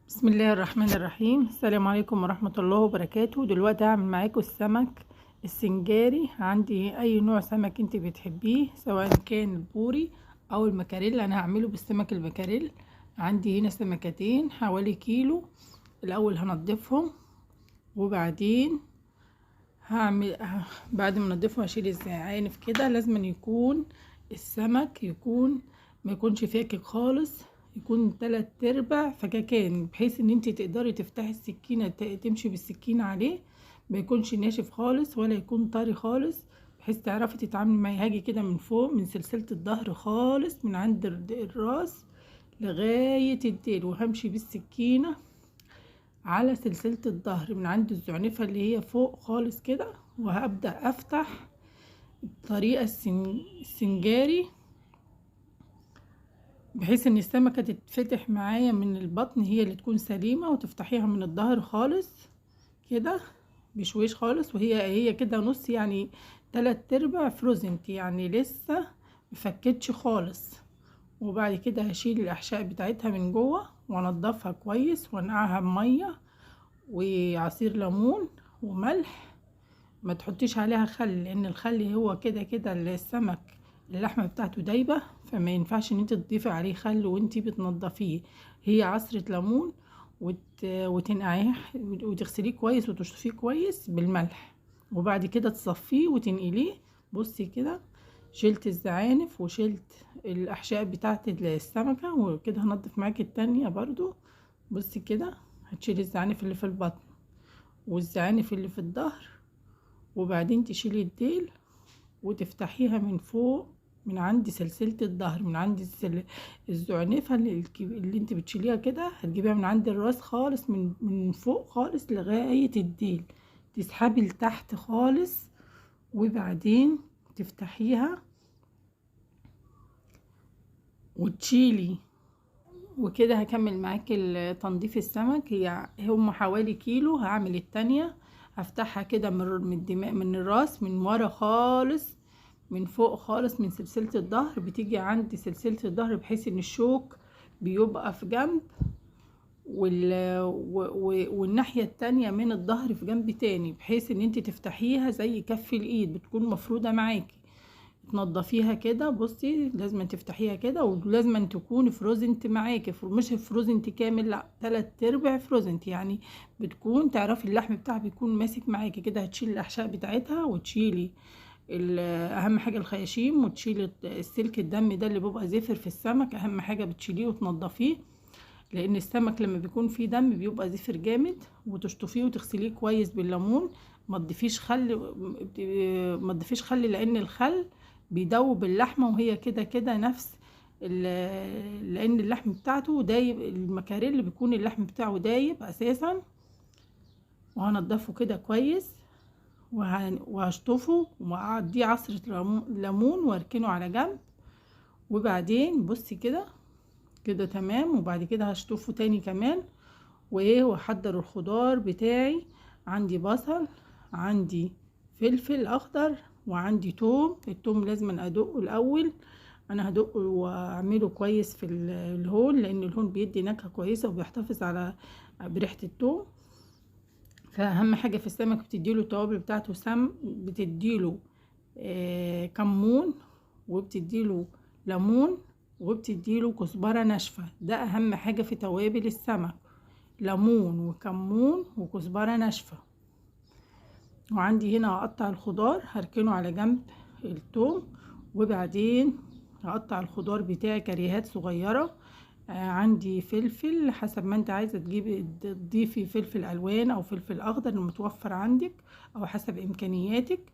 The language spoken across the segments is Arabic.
بسم الله الرحمن الرحيم. السلام عليكم ورحمة الله وبركاته. دلوقتي هعمل معاكم السمك السنجاري. عندي اي نوع سمك انت بتحبيه، سواء كان البوري او المكاريل. انا هعمله بالسمك المكاريل. عندي هنا سمكتين حوالي كيلو. الاول هنضفهم، وبعدين هعمل بعد ما انضفهم هشيل الزعانف. كده لازم يكون السمك ما يكونش فاكك خالص، يكون 3/4 فكاكان، بحيث ان انت تقدري تفتحي السكينة تمشي بالسكينة عليه. ما يكونش ناشف خالص ولا يكون طري خالص، بحيث تعرفي تتعاملي معاه. هاجي كده من فوق من سلسلة الظهر خالص، من عند الراس لغاية الديل، وهمشي بالسكينة على سلسلة الظهر من عند الزعنفة اللي هي فوق خالص كده، وهبدأ افتح الطريقة السنجاري، بحيث ان السمكة تتفتح معايا من البطن، هي اللي تكون سليمة، وتفتحيها من الظهر خالص كده بشويش خالص، وهي كده نص، يعني 3/4 فروزنت، يعني لسه مفكتش خالص. وبعد كده هشيل الاحشاء بتاعتها من جوه وانضفها كويس وانقعها بميه وعصير ليمون وملح. ما تحطيش عليها خل، لان الخل هو كده كده السمك اللحمه بتاعته دايبه، فما ينفعش ان انت تضيفي عليه خل وانت بتنضفيه. هي عصره ليمون وتنقعيه وتغسليه كويس وتشطفيه كويس بالملح، وبعد كده تصفيه وتنقليه. بصي كده، شلت الزعانف وشلت الاحشاء بتاعت السمكه، وكده هنضف معاكي التانية برضو. بصي كده، هتشيلي الزعانف اللي في البطن والزعانف اللي في الظهر، وبعدين تشيلي الديل وتفتحيها من فوق من عند سلسلة الظهر، من عند الزعنفة اللي انت بتشيليها كده، هتجيبيها من عند الراس خالص، من فوق خالص لغاية الديل، تسحبي لتحت خالص، وبعدين تفتحيها وتشيلي. وكده هكمل معاكي تنظيف السمك. هم حوالي كيلو. هعمل التانية، هفتحها كده من الراس، من ورا خالص، من فوق خالص، من سلسلة الظهر. بتيجي عند سلسلة الظهر بحيث ان الشوك بيبقى في جنب، والناحية التانية من الظهر في جنب تاني، بحيث ان انت تفتحيها زي كف الايد، بتكون مفرودة معاكي. تنضفيها كده. بصي، لازم تفتحيها كده، ولازم تكون فروزنت معاكي، مش فروزنت كامل، لا 3/4 فروزنت، يعني بتكون تعرفي اللحم بتاعها بيكون ماسك معاكي كده. هتشيلي الاحشاء بتاعتها وتشيلي اهم حاجه الخياشيم، وتشيلي السلك الدم ده اللي بيبقى زفر في السمك، اهم حاجه بتشيليه وتنضفيه، لان السمك لما بيكون فيه دم بيبقى زفر جامد. وتشطفيه وتغسليه كويس بالليمون. ما تضيفيش خل، لان الخل بيدوب اللحمه، وهي كده كده نفس لان اللحم بتاعته دايب. المكاريل اللي بيكون اللحم بتاعه دايب اساسا. وهنضفه كده كويس، وهشطفه واعديه عصرة ليمون واركنه على جنب. وبعدين بصي كده، كده تمام. وبعد كده هشطفه تاني كمان، واحضر الخضار بتاعي. عندي بصل، عندي فلفل اخضر، وعندي توم. التوم لازم ادقه الاول. انا هدقه واعمله كويس في الهون، لان الهون بيدي نكهة كويسة وبيحتفظ على بريحة التوم. فاهم حاجة في السمك بتديله التوابل بتاعته، بتديله كمون، وبتديله ليمون، وبتديله كزبرة ناشفة. ده اهم حاجة في توابل السمك، ليمون وكمون وكزبرة ناشفة. وعندي هنا هقطع الخضار، هركنه على جنب الثوم. وبعدين هقطع الخضار بتاعي كريهات صغيرة. عندي فلفل حسب ما انت عايزة تضيفي فلفل الوان او فلفل اخضر المتوفر عندك، او حسب امكانياتك.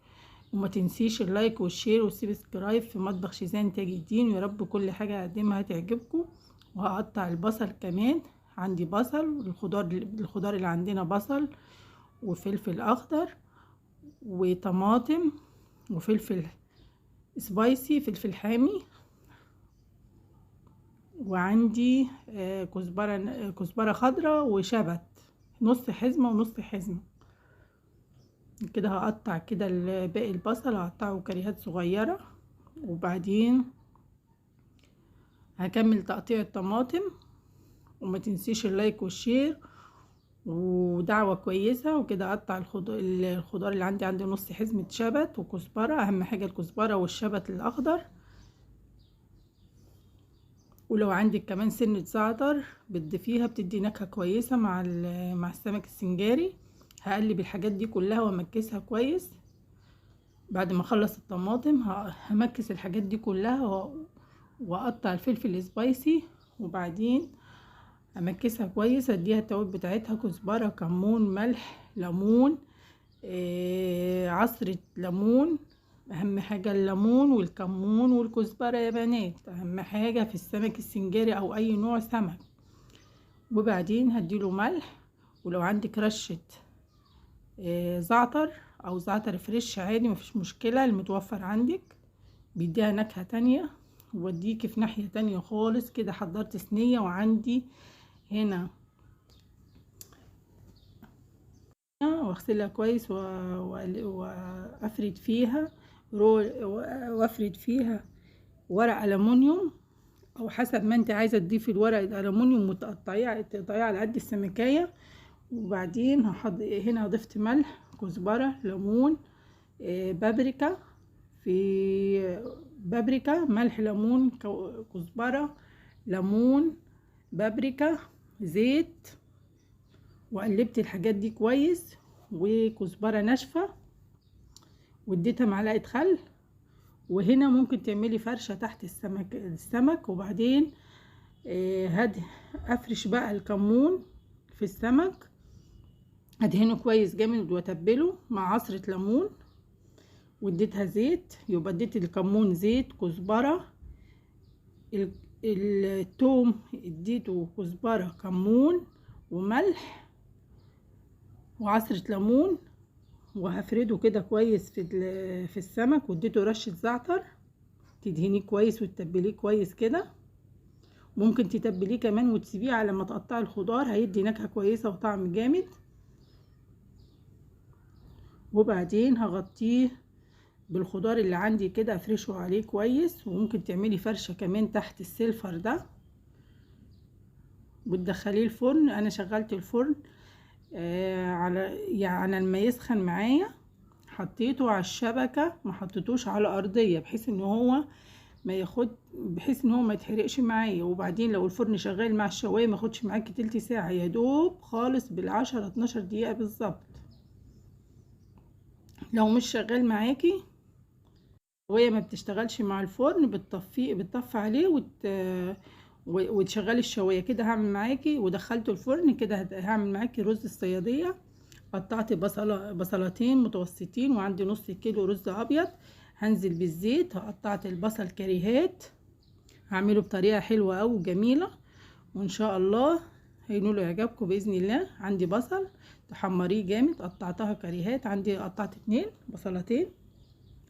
وما تنسيش اللايك والشير والسبسكرايب في مطبخ شيزان تاج الدين. ويا رب كل حاجة اقدمها تعجبكم. وهقطع البصل كمان. عندي بصل، الخضار اللي عندنا بصل وفلفل اخضر وطماطم وفلفل سبايسي، فلفل حامي. وعندي كزبرة خضراء وشبت، نص حزمة ونص حزمة كده. هقطع كده باقي البصل، هقطعه كريهات صغيرة. وبعدين هكمل تقطيع الطماطم. وما تنسيش اللايك والشير ودعوة كويسة. وكده اقطع الخضار اللي عندي نص حزمة شبت وكزبرة، اهم حاجة الكزبرة والشبت الاخضر. ولو عندك كمان سنة زعتر بتضيفيها، بتدي نكهة كويسة مع السمك السنجاري. هقلب الحاجات دي كلها وامكسها كويس. بعد ما اخلص الطماطم همكس الحاجات دي كلها واقطع الفلفل السبايسي، وبعدين امكسها كويس. اديها التوابل بتاعتها كزبرة، كمون، ملح، ليمون، عصرة ليمون. اهم حاجة الليمون والكمون والكزبرة يا بنات، اهم حاجة في السمك السنجاري او اي نوع سمك. وبعدين هديله ملح. ولو عندك رشة زعتر او زعتر فريش عادي مفيش مشكلة، المتوفر عندك بيديها نكهة تانية. ووديكي في ناحية تانية خالص. كده حضرت صينية، وعندي هنا واغسلها كويس وافرد فيها وافرد فيها ورق ألمونيوم، او حسب ما انت عايزه تضيفي الورق الألمونيوم وتقطعيه على قد السمكية. وبعدين هنا ضفت ملح، كزبرة، ليمون، بابريكا، ملح، ليمون، كزبرة، ليمون، بابريكا، زيت. وقلبت الحاجات دي كويس، وكزبرة ناشفة، واديتها معلقة خل. وهنا ممكن تعملي فرشة تحت السمك. وبعدين افرش بقى الكمون في السمك، ادهنه كويس جامد واتبله مع عصرة ليمون. واديتها زيت، يبقى اديت الكمون، زيت، كزبرة، التوم اديته كزبرة، كمون، وملح، وعصرة ليمون. وهفرده كده كويس في السمك. واديته رشة زعتر، تدهنيه كويس وتتبليه كويس كده. ممكن تتبليه كمان وتسيبيه على ما تقطعي الخضار، هيدي نكهة كويسة وطعم جامد. وبعدين هغطيه بالخضار اللي عندي كده، افرشه عليه كويس. وممكن تعملي فرشة كمان تحت السيلفر ده وتدخليه الفرن. انا شغلت الفرن على لما يسخن معايا، حطيته على الشبكة، ما حطيتوش على ارضية، بحيث ان هو ما يتحرقش معايا. وبعدين لو الفرن شغال مع الشواية ما ياخدش معاكي تلت ساعة، يا دوب خالص بالعشرة 12 دقيقة بالظبط. لو مش شغال معاكي وهي ما بتشتغلش مع الفرن، بتطفي عليه وتشغلي الشوايه كده. هعمل معاكي ودخلته الفرن كده، هعمل معاكي رز الصياديه. قطعت بصلتين متوسطين، وعندي نص كيلو رز ابيض. هنزل بالزيت. قطعت البصل كريهات، هعمله بطريقه حلوه قوي وجميله، وان شاء الله هينولوا اعجابكم باذن الله. عندي بصل تحمريه جامد، قطعتها كريهات. عندي قطعت 2 بصلتين،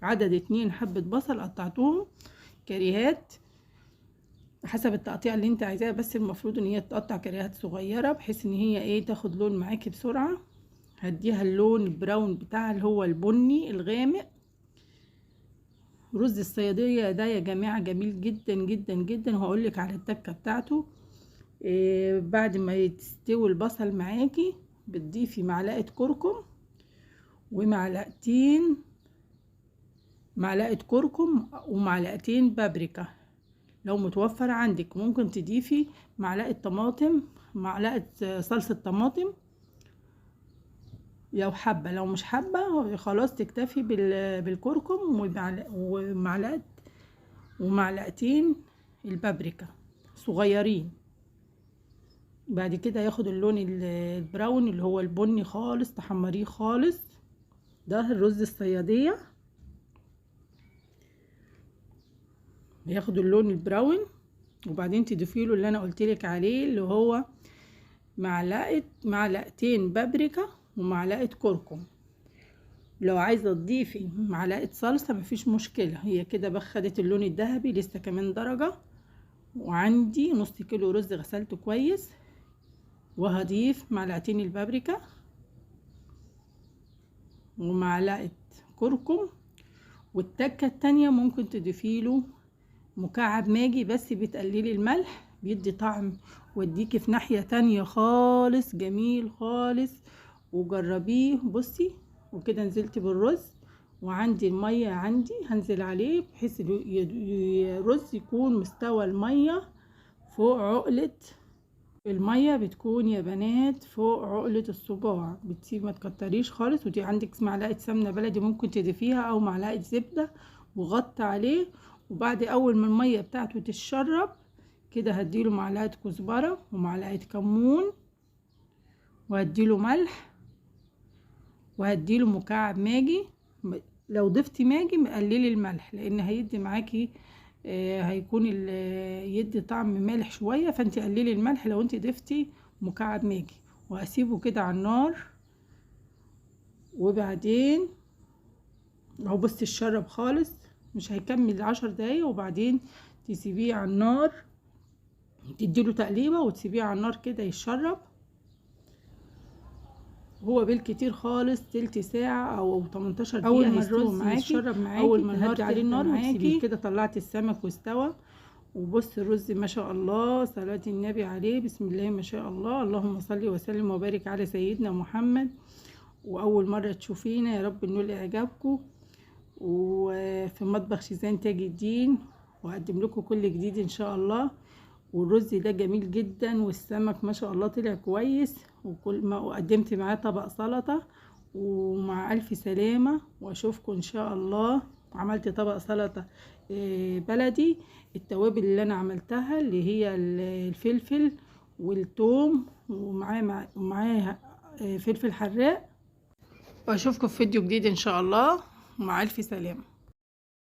عدد 2 حبة بصل قطعتوهم كريهات حسب التقطيع اللي انت عايزاه. بس المفروض ان هي تقطع كريهات صغيرة، بحيث ان هي تاخد لون معاكي بسرعة. هديها اللون البراون بتاعها اللي هو البني الغامق. رز الصيادية ده يا جماعة جميل جدا جدا جدا، وهقولك على التكة بتاعته. بعد ما يستوي البصل معاكي بتضيفي معلقة كركم معلقة كركم ومعلقتين بابريكا لو متوفر عندك. ممكن تضيفي معلقة صلصة طماطم لو حابة. لو مش حابة خلاص تكتفي بالكركم ومعلقتين البابريكا صغيرين. بعد كده ياخد اللون البراون اللي هو البني خالص، تحمريه خالص. ده الرز الصيادية ياخد اللون البراون. وبعدين تضيفي له اللي انا قلتلك عليه، اللي هو معلقتين بابريكا ومعلقة كركم. لو عايزة تضيفي معلقة صلصة مفيش مشكلة، هي كده خدت اللون الذهبي. لسه كمان درجة. وعندي نص كيلو رز غسلته كويس، وهضيف معلقتين البابريكا ومعلقة كركم. والتكة التانية ممكن تضيفي له مكعب ماجي، بس بتقللي الملح بيدي طعم واديكي في ناحية تانية خالص، جميل خالص، وجربيه. بصي، وكده نزلت بالرز، وعندي المية عندي هنزل عليه بحيث الرز يكون مستوى المية فوق عقلة. المية بتكون يا بنات فوق عقلة الصباع، بتسيب ما تكتريش خالص. ودي عندك معلقة سمنة بلدي ممكن تضيفيها او معلقة زبدة، وغطي عليه. وبعد اول ما المية بتاعته تتشرب كده هديله معلقة كزبرة ومعلقة كمون، وهديله ملح، وهديله مكعب ماجي. لو ضفتي ماجي مقللي الملح لان هيدي معاكي هيكون يدي طعم مالح شوية، فانت قللي الملح لو انت ضفتي مكعب ماجي. واسيبه كده على النار، وبعدين اهو بصي اتشرب خالص، مش هيكمل 10 دقايق. وبعدين تسيبيه على النار، تديله تقليبة وتسيبيه على النار كده يتشرب. هو بالكتير خالص تلت ساعة او 18 دقيقة. اول ما الرز يتشرب معاكي، اول ما النار عليه النار وتسيبيه كده. طلعت السمك واستوى. وبص الرز ما شاء الله، صلاة النبي عليه، بسم الله ما شاء الله، اللهم صل وسلم وبارك على سيدنا محمد. واول مرة تشوفينا يا رب نقول اعجابكم، وفي مطبخ شيزان تاج الدين، وهقدم لكم كل جديد ان شاء الله. والرز ده جميل جدا، والسمك ما شاء الله طلع كويس، وكل ما وقدمت معاه طبق سلطة. ومع الف سلامة، واشوفكم ان شاء الله. عملت طبق سلطة بلدي، التوابل اللي انا عملتها اللي هي الفلفل والثوم، ومعاه فلفل حراق. واشوفكم في فيديو جديد ان شاء الله، ومع الف سلامة.